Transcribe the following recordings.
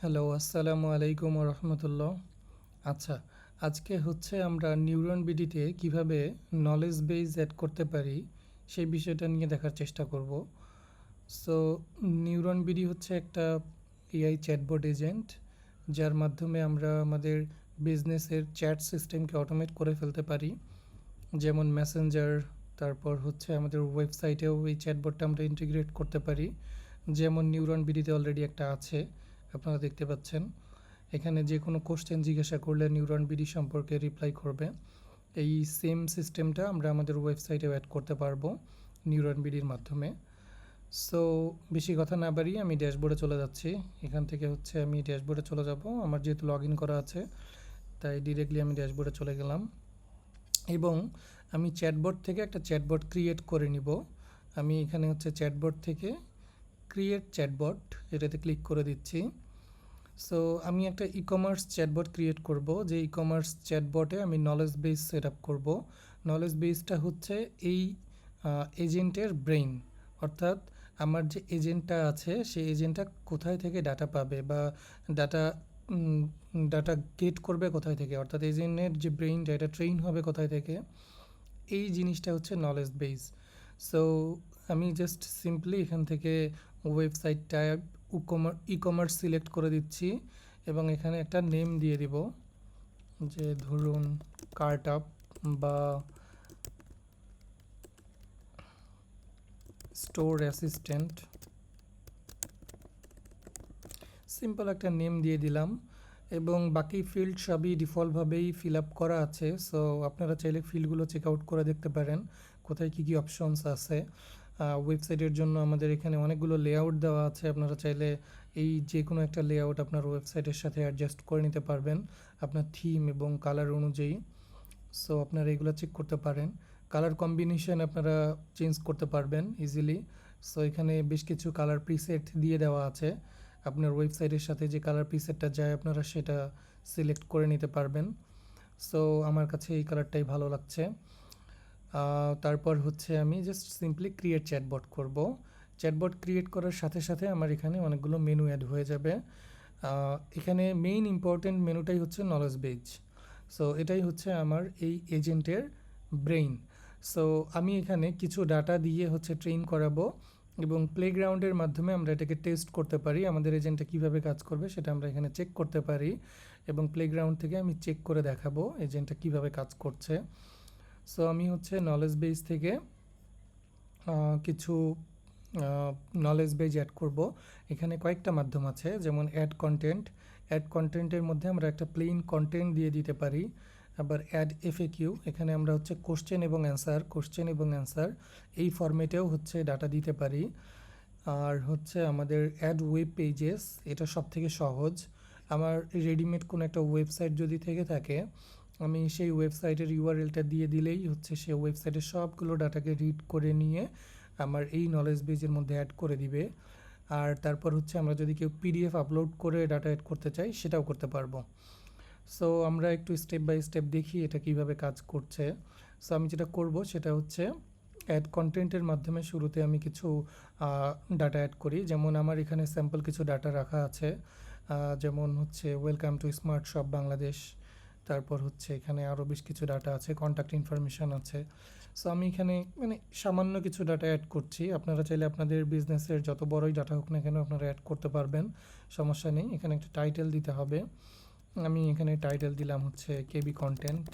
Hello, আসসালামু আলাইকুম রহমতুল্লাহ। আচ্ছা, আজকে হচ্ছে আমরা নিউরন বিডিতে কিভাবে নলেজ বেস অ্যাড করতে পারি সেই বিষয়টা নিয়ে দেখার চেষ্টা করব। সো নিউরন বিডি হচ্ছে একটা এআই চ্যাটবট এজেন্ট, যার মাধ্যমে আমরা আমাদের বিজনেসের চ্যাট সিস্টেমকে অটোমেট করে ফেলতে পারি। যেমন মেসেঞ্জার, তারপর হচ্ছে আমাদের ওয়েবসাইটেও এই চ্যাটবটটা আমরা ইন্টিগ্রেট করতে পারি। যেমন নিউরন বিডিতে অলরেডি একটা আছে, আপনারা দেখতে পাচ্ছেন। এখানে যে কোনো কোশ্চেন জিজ্ঞাসা করলে নিউরন বিডি সম্পর্কে রিপ্লাই করবে। এই সেম সিস্টেমটা আমরা আমাদের ওয়েবসাইটেও অ্যাড করতে পারবো নিউরন বিডির মাধ্যমে। সো বেশি কথা না বাড়িয়ে আমি ড্যাশবোর্ডে চলে যাচ্ছি। এখান থেকে হচ্ছে আমি ড্যাশবোর্ডে চলে যাব। আমার যেহেতু লগ ইন করা আছে, তাই ডিরেক্টলি আমি ড্যাশবোর্ডে চলে গেলাম এবং আমি চ্যাটবট থেকে একটা চ্যাটবট ক্রিয়েট করে নিব। আমি এখানে হচ্ছে চ্যাটবট থেকে ক্রিয়েট চ্যাটবট এটাতে ক্লিক করে দিচ্ছি। সো আমি একটা ই কমার্স চ্যাটবট ক্রিয়েট করব, যে ই কমার্স চ্যাটবটে আমি নলেজ বেস সেট আপ করবো। নলেজ বেসটা হচ্ছে এই এজেন্টের ব্রেইন, অর্থাৎ আমার যে এজেন্টটা আছে সেই এজেন্টটা কোথায় থেকে ডাটা পাবে বা ডাটা ডাটা গেট করবে কোথায় থেকে, অর্থাৎ এজেন্টের যে ব্রেইনটা এটা ট্রেন হবে কোথায় থেকে, এই জিনিসটা হচ্ছে নলেজ বেস। সো আমি জাস্ট সিম্পলি এখান থেকে website tab e commerce select করে দিচ্ছি এবং এখানে একটা নেম দিয়ে দিব, যে ধরুন কার্ট আপ বা স্টোর অ্যাসিস্ট্যান্ট। সিম্পল একটা নেম দিয়ে দিলাম এবং বাকি ফিল্ড সবই ডিফল্টভাবেই ফিল আপ করা আছে। সো আপনারা চাইলে ফিল্ডগুলো চেক আউট করে দেখতে পারেন কোথায় কী কী অপশনস আছে। ওয়েবসাইটের জন্য আমাদের এখানে অনেকগুলো লেআউট দেওয়া আছে, আপনারা চাইলে এই যে কোনো একটা লেআউট আপনার ওয়েবসাইটের সাথে অ্যাডজাস্ট করে নিতে পারবেন আপনার থিম এবং কালার অনুযায়ী। সো আপনারা এগুলো চেক করতে পারেন। কালার কম্বিনেশন আপনারা চেঞ্জ করতে পারবেন ইজিলি। সো এখানে বেশ কিছু কালার প্রিসেট দিয়ে দেওয়া আছে, আপনার ওয়েবসাইটের সাথে যে কালার প্রিসেটটা যায় আপনারা সেটা সিলেক্ট করে নিতে পারবেন। সো আমার কাছে এই কালারটাই ভালো লাগছে। তারপর হচ্ছে আমি জাস্ট সিম্পলি ক্রিয়েট চ্যাটবট করব। চ্যাটবট ক্রিয়েট করার সাথে সাথে আমার এখানে অনেকগুলো মেনু অ্যাড হয়ে যাবে। এখানে মেইন ইম্পর্ট্যান্ট মেনুটাই হচ্ছে নলেজ বেজ। সো এটাই হচ্ছে আমার এই এজেন্টের ব্রেইন। সো আমি এখানে কিছু ডাটা দিয়ে হচ্ছে ট্রেন করাবো এবং প্লেগ্রাউন্ডের মাধ্যমে আমরা এটাকে টেস্ট করতে পারি, আমাদের এজেন্টটা কীভাবে কাজ করবে সেটা আমরা এখানে চেক করতে পারি এবং প্লেগ্রাউন্ড থেকে আমি চেক করে দেখাবো এজেন্টটা কীভাবে কাজ করছে। সো আমি হচ্ছে নলেজ বেস থেকে কিছু নলেজ বেজ অ্যাড করব। এখানে কয়েকটা মাধ্যম আছে, যেমন অ্যাড কন্টেন্ট। অ্যাড কন্টেন্টের মধ্যে আমরা একটা প্লেন কন্টেন্ট দিয়ে দিতে পারি। আবার অ্যাড এফএকিউ, এখানে আমরা হচ্ছে কোশ্চেন এবং অ্যান্সার এই ফরম্যাটেও হচ্ছে ডাটা দিতে পারি। আর হচ্ছে আমাদের অ্যাড ওয়েব পেজেস, এটা সব থেকে সহজ। আমার রেডিমেড কোনো একটা ওয়েবসাইট যদি থেকে থাকে, আমি সেই ওয়েবসাইটের ইউআরএলটা দিয়ে দিলেই হচ্ছে সে ওয়েবসাইটের সবগুলো ডাটাকে রিড করে নিয়ে আমার এই নলেজ বেজের মধ্যে অ্যাড করে দিবে। আর তারপর হচ্ছে আমরা যদি কেউ পিডিএফ আপলোড করে ডাটা অ্যাড করতে চাই সেটাও করতে পারবো। সো আমরা একটু স্টেপ বাই স্টেপ দেখি এটা কিভাবে কাজ করছে। সো আমি যেটা করব সেটা হচ্ছে অ্যাড কন্টেন্টের মাধ্যমে শুরুতে আমি কিছু ডাটা অ্যাড করি। যেমন আমার এখানে স্যাম্পল কিছু ডাটা রাখা আছে, যেমন হচ্ছে welcome to smart shop Bangladesh. তারপর হচ্ছে এখানে আরও বেশ কিছু ডাটা আছে, কন্ট্যাক্ট ইনফরমেশান আছে। সো আমি এখানে মানে সামান্য কিছু ডাটা অ্যাড করছি, আপনারা চাইলে আপনাদের বিজনেসের যত বড়ই ডাটা হোক না কেন আপনারা অ্যাড করতে পারবেন, সমস্যা নেই। এখানে একটা টাইটেল দিতে হবে, আমি এখানে টাইটেল দিলাম হচ্ছে কেবি কন্টেন্ট,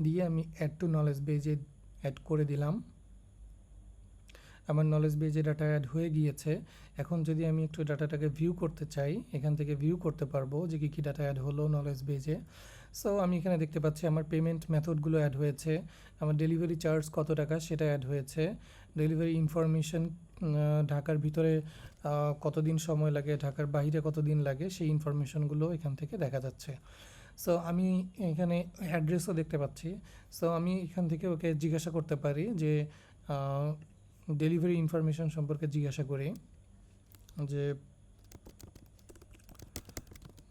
দিয়ে আমি অ্যাড টু নলেজ বেজে অ্যাড করে দিলাম। আমার নলেজ বেজে ডাটা অ্যাড হয়ে গিয়েছে। এখন যদি আমি একটু ডাটাটাকে ভিউ করতে চাই, এখান থেকে ভিউ করতে পারবো যে কী কী ডাটা অ্যাড হলো নলেজ বেজে। সো আমি এখানে দেখতে পাচ্ছি আমার পেমেন্ট মেথডগুলো অ্যাড হয়েছে, আমার ডেলিভারি চার্জ কত টাকা সেটা অ্যাড হয়েছে, ডেলিভারি ইনফরমেশন, ঢাকার ভিতরে কতদিন সময় লাগে, ঢাকার বাইরে কতদিন লাগে, সেই ইনফরমেশনগুলো এখান থেকে দেখা যাচ্ছে। সো আমি এখানে অ্যাড্রেসও দেখতে পাচ্ছি। সো আমি এখান থেকে ওকে জিজ্ঞাসা করতে পারি যে ডেলিভারি ইনফরমেশন সম্পর্কে জিজ্ঞাসা করি যে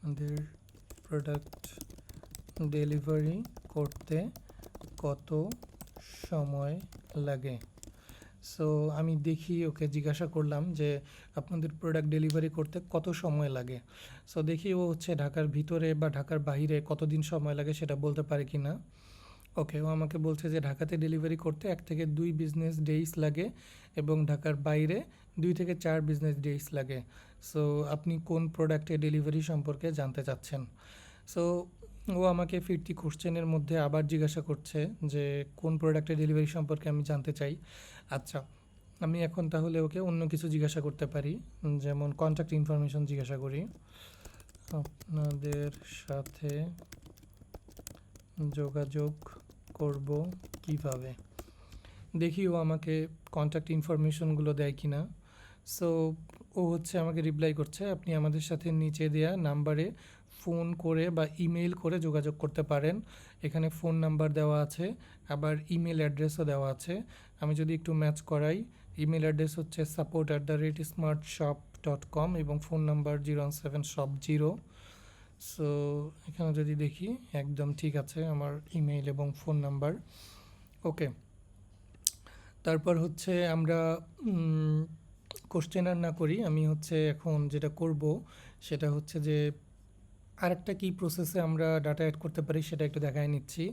আমাদের প্রোডাক্ট ডেলিভারি করতে কত সময় লাগে। সো আমি দেখি ওকে জিজ্ঞাসা করলাম যে আপনাদের প্রোডাক্ট ডেলিভারি করতে কত সময় লাগে। সো দেখি ও হচ্ছে ঢাকার ভিতরে বা ঢাকার বাইরে কতদিন সময় লাগে সেটা বলতে পারে কি না। ওকে, ও আমাকে বলছে যে ঢাকাতে ডেলিভারি করতে 1 থেকে 2 বিজনেস ডেইস লাগে এবং ঢাকার বাইরে 2 থেকে 4 বিজনেস ডেইস লাগে। সো আপনি কোন প্রোডাক্টে ডেলিভারি সম্পর্কে জানতে চাচ্ছেন। সো ও আমাকে ফিরতি কোশ্চেনের মধ্যে আবার জিজ্ঞাসা করছে যে কোন প্রোডাক্টে ডেলিভারি সম্পর্কে আমি জানতে চাই। আচ্ছা, আমি এখন তাহলে ওকে অন্য কিছু জিজ্ঞাসা করতে পারি, যেমন কন্ট্যাক্ট ইনফরমেশন জিজ্ঞাসা করি। আপনাদের সাথে যোগাযোগ করব কিভাবে। দেখি ও আমাকে কন্ট্যাক্ট ইনফরমেশনগুলো দেয় কি না। সো ও হচ্ছে আমাকে রিপ্লাই করছে, আপনি আমাদের সাথে নিচে দেয়া নাম্বারে ফোন করে বা ইমেল করে যোগাযোগ করতে পারেন। এখানে ফোন নাম্বার দেওয়া আছে, আবার ইমেল অ্যাড্রেসও দেওয়া আছে। আমি যদি একটু ম্যাচ করাই, ইমেল অ্যাড্রেস হচ্ছে support@smartshop.com এবং ফোন নাম্বার 017shop0। সো এখানে যদি দেখি একদম ঠিক আছে আমার ইমেল এবং ফোন নাম্বার। ওকে, তারপর হচ্ছে আমরা কোশ্চেন আর না করি, আমি হচ্ছে এখন যেটা করব সেটা হচ্ছে যে আরেকটা কী প্রসেসে আমরা ডাটা অ্যাড করতে পারি সেটা একটু দেখায় নিচ্ছি।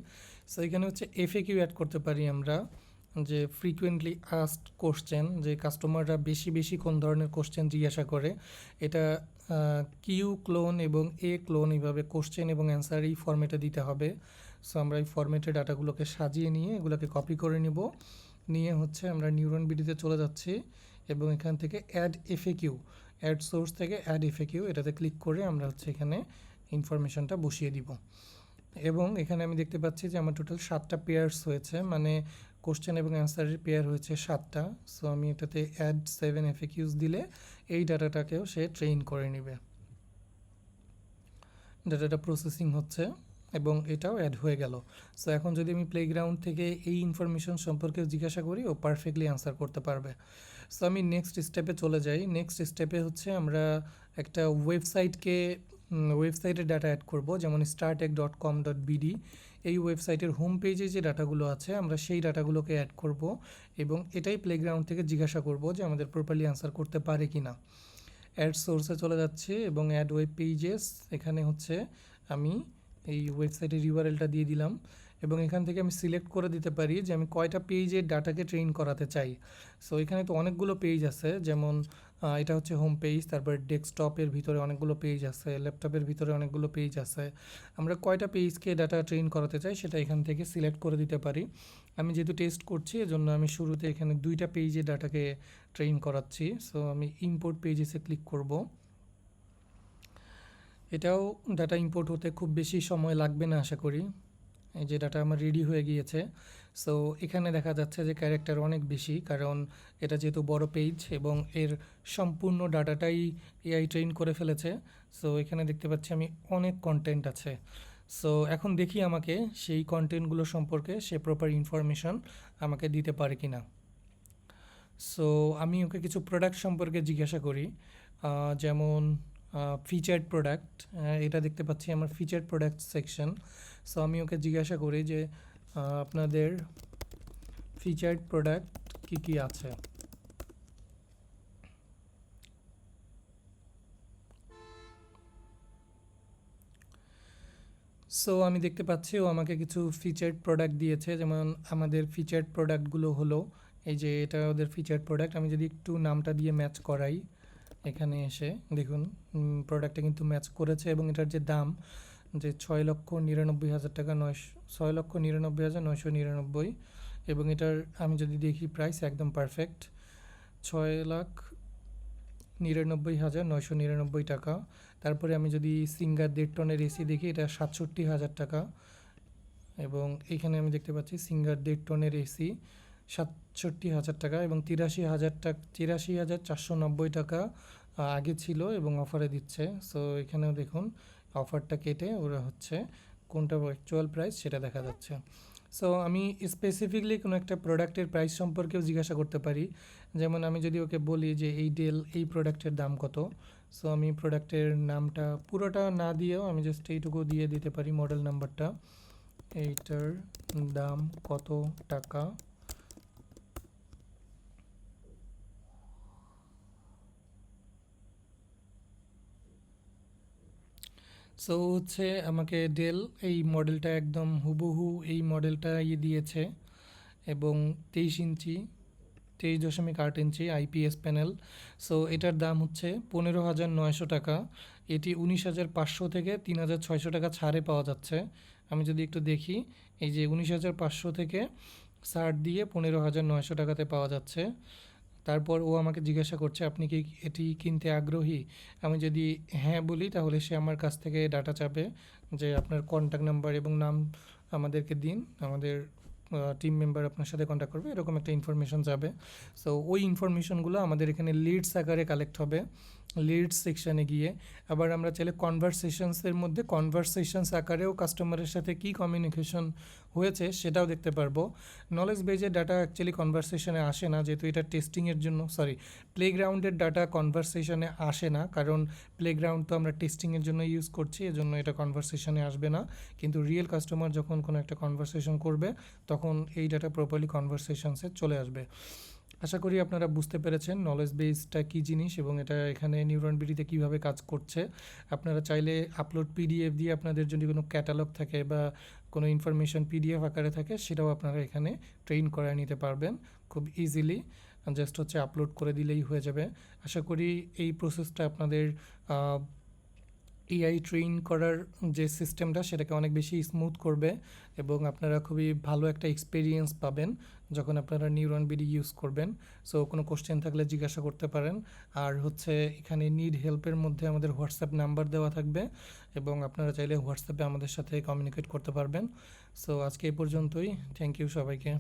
সো এখানে হচ্ছে এফএকিউ অ্যাড করতে পারি আমরা, যে ফ্রিকুয়েন্টলি আস্কড কোশ্চেন, যে কাস্টমাররা বেশি বেশি কোন ধরনের কোশ্চেন জিজ্ঞাসা করে। এটা কিউ ক্লোন এবং এ ক্লোন এইভাবে কোশ্চেন এবং অ্যান্সার এই ফরম্যাটে দিতে হবে। সো আমরা এই ফরম্যাটে ডাটাগুলোকে সাজিয়ে নিয়ে এগুলোকে কপি করে নিব, নিয়ে হচ্ছে আমরা নিউরন বিডিতে চলে যাচ্ছি এবং এখান থেকে অ্যাড এফএকিউ, অ্যাড সোর্স থেকে অ্যাড এফএকিউ এটাতে ক্লিক করে আমরা হচ্ছে এখানে ইনফরমেশনটা বসিয়ে দিব। এবং এখানে আমি দেখতে পাচ্ছি যে আমার টোটাল 7টা পেয়ার্স হয়েছে, মানে কোশ্চেন এবং অ্যান্সারের পেয়ার হয়েছে 7টা। সো আমি এটাতে অ্যাড 7 এফএকিউস দিলে এই ডাটাটাকেও সে ট্রেন করে নেবে। ডাটাটা প্রসেসিং হচ্ছে এবং এটাও অ্যাড হয়ে গেল। সো এখন যদি আমি প্লেগ্রাউন্ড থেকে এই ইনফরমেশন সম্পর্কে জিজ্ঞাসা করি, ও পারফেক্টলি অ্যান্সার করতে পারবে। সো আমি নেক্সট স্টেপে চলে যাই। নেক্সট স্টেপে হচ্ছে আমরা একটা ওয়েবসাইটের ডাটা অ্যাড করব, যেমন startech.com.bd। এই ওয়েবসাইটের হোম পেজে যে ডাটাগুলো আছে আমরা সেই ডাটাগুলোকে অ্যাড করব এবং এটাই প্লেগ্রাউন্ড থেকে জিজ্ঞাসা করব যে আমাদের প্রপারলি অ্যান্সার করতে পারে কি না। অ্যাড সোর্সে চলে যাচ্ছি এবং অ্যাড ওয়েব পেজেস, এখানে হচ্ছে আমি এই ওয়েবসাইটের ইউআরএলটা দিয়ে দিলাম এবং এখান থেকে আমি সিলেক্ট করে দিতে পারি যে আমি কয়টা পেজের ডাটাকে ট্রেন করাতে চাই। সো এখানে তো অনেকগুলো পেজ আছে, যেমন এটা হচ্ছে হোম পেজ, তারপর ডেস্কটপের ভিতরে অনেকগুলো পেজ আছে, ল্যাপটপের ভিতরে অনেকগুলো পেজ আছে। আমরা কয়টা পেজকে ডাটা ট্রেন করাতে চাই সেটা এখান থেকে সিলেক্ট করে দিতে পারি। আমি যেহেতু টেস্ট করছি এজন্য আমি শুরুতে এখানে 2টা পেজে ডাটাকে ট্রেন করাচ্ছি। সো আমি ইম্পোর্ট পেজেসে ক্লিক করব। এটাও ডাটা ইম্পোর্ট হতে খুব বেশি সময় লাগবে না আশা করি। এই যে ডাটা আমার রেডি হয়ে গিয়েছে। সো এখানে দেখা যাচ্ছে যে ক্যারেক্টার অনেক বেশি, কারণ এটা যেহেতু বড় পেজ এবং এর সম্পূর্ণ ডাটাটাই এআই ট্রেন করে ফেলেছে। সো এখানে দেখতে পাচ্ছি আমি অনেক কন্টেন্ট আছে। সো এখন দেখি আমাকে সেই কন্টেন্টগুলো সম্পর্কে সে প্রপার ইনফরমেশন আমাকে দিতে পারে কি না। সো আমি ওকে কিছু প্রোডাক্ট সম্পর্কে জিজ্ঞাসা করি, যেমন ফিচার্ড প্রোডাক্ট। এটা দেখতে পাচ্ছি আমার ফিচার্ড প্রোডাক্ট সেকশন। সো আমি ওকে জিজ্ঞাসা করি যে আপনাদের ফিচার্ড প্রোডাক্ট কী কী আছে। সো আমি দেখতে পাচ্ছি ও আমাকে কিছু ফিচার্ড প্রোডাক্ট দিয়েছে, যেমন আমাদের ফিচার্ড প্রোডাক্টগুলো হলো এই যে এটা ওদের ফিচার্ড প্রোডাক্ট। আমি যদি একটু নামটা দিয়ে ম্যাচ করাই, এখানে এসে দেখুন প্রোডাক্টটা কিন্তু ম্যাচ করেছে এবং এটার যে দাম যে 6,99,000 টাকা, 6,99,999, এবং এটার আমি যদি দেখি প্রাইস একদম পারফেক্ট 6,99,999 টাকা। তারপরে আমি যদি সিঙ্গার 1.5 টনের এসি দেখি, এটা 67,000 টাকা। এবং এখানে আমি দেখতে পাচ্ছি সিঙ্গার 1.5 টনের এসি 67,000 টাকা এবং 83,490 টাকা আগে ছিল এবং অফারে দিচ্ছে। সো এখানেও দেখুন অফারটা কেটে ওরা হচ্ছে কোনটা অ্যাকচুয়াল প্রাইস সেটা দেখা যাচ্ছে। সো আমি স্পেসিফিকলি কোনো একটা প্রোডাক্টের প্রাইস সম্পর্কেও জিজ্ঞাসা করতে পারি, যেমন আমি যদি ওকে বলি যে এই ডেল এই প্রোডাক্টের দাম কত। সো আমি প্রোডাক্টের নামটা পুরোটা না দিয়েও আমি জাস্ট এইটুকু দিয়ে দিতে পারি, মডেল নাম্বারটা, এইটার দাম কত টাকা। সো হচ্ছে আমাকে ডেল এই মডেলটা একদম হুবহু এই মডেলটা দিয়েছে, এবং 23 ইঞ্চি 23.8 ইঞ্চি আইপিএস প্যানেল। সো এটার দাম হচ্ছে 15,900 টাকা। এটি 19,500 থেকে 3,600 টাকা ছাড়ে পাওয়া যাচ্ছে। আমি যদি একটু দেখি, এই যে 19,500 থেকে ছাড় দিয়ে 15,900 টাকাতে পাওয়া যাচ্ছে। তারপর ও আমাকে জিজ্ঞাসা করছে আপনি কি এটি কিনতে আগ্রহী। আমি যদি হ্যাঁ বলি তাহলে সে আমার কাছ থেকে ডাটা চাবে, যে আপনার কন্ট্যাক্ট নাম্বার এবং নাম আমাদেরকে দিন, আমাদের টিম মেম্বার আপনার সাথে কন্ট্যাক্ট করবে, এরকম একটা ইনফরমেশন যাবে। সো ওই ইনফরমেশনগুলো আমাদের এখানে লিডস আকারে কালেক্ট হবে লিডস সেকশানে গিয়ে। আবার আমরা চাইলে কনভারসেশনসের মধ্যে কনভারসেশনস আকারেও কাস্টমারের সাথে কী কমিউনিকেশন হয়েছে সেটাও দেখতে পারবো। নলেজ বেজের ডাটা অ্যাকচুয়ালি কনভারসেশনে আসে না, যেহেতু এটা টেস্টিংয়ের জন্য, প্লেগ্রাউন্ডের ডাটা কনভারসেশনে আসে না, কারণ প্লেগ্রাউন্ড তো আমরা টেস্টিংয়ের জন্য ইউজ করছি, এজন্য এটা কনভারসেশনে আসবে না। কিন্তু রিয়েল কাস্টমার যখন কোনো একটা কনভারসেশন করবে তখন এই ডাটা প্রপারলি কনভারসেশনসে চলে আসবে। আশা করি আপনারা বুঝতে পেরেছেন নলেজ বেসটা কী জিনিস এবং এটা এখানে নিউরন বিডিতে কীভাবে কাজ করছে। আপনারা চাইলে আপলোড পিডিএফ দিয়ে আপনাদের যদি কোনো ক্যাটালগ থাকে বা কোনো ইনফরমেশন পিডিএফ আকারে থাকে সেটাও আপনারা এখানে ট্রেন করায় নিতে পারবেন খুব ইজিলি। জাস্ট হচ্ছে আপলোড করে দিলেই হয়ে যাবে। আশা করি এই প্রসেসটা আপনাদের এআই ট্রেন করার যে সিস্টেমটা সেটাকে অনেক বেশি স্মুথ করবে এবং আপনারা খুবই ভালো একটা এক্সপিরিয়েন্স পাবেন যখন আপনারা নিউরন বিডি ইউজ করবেন। সো কোনো কোশ্চেন থাকলে জিজ্ঞাসা করতে পারেন। আর হচ্ছে এখানে নিড হেল্পের মধ্যে আমাদের হোয়াটসঅ্যাপ নাম্বার দেওয়া থাকবে এবং আপনারা চাইলে হোয়াটসঅ্যাপে আমাদের সাথে কমিউনিকেট করতে পারবেন। সো আজকে এই পর্যন্তই। থ্যাংক ইউ সবাইকে।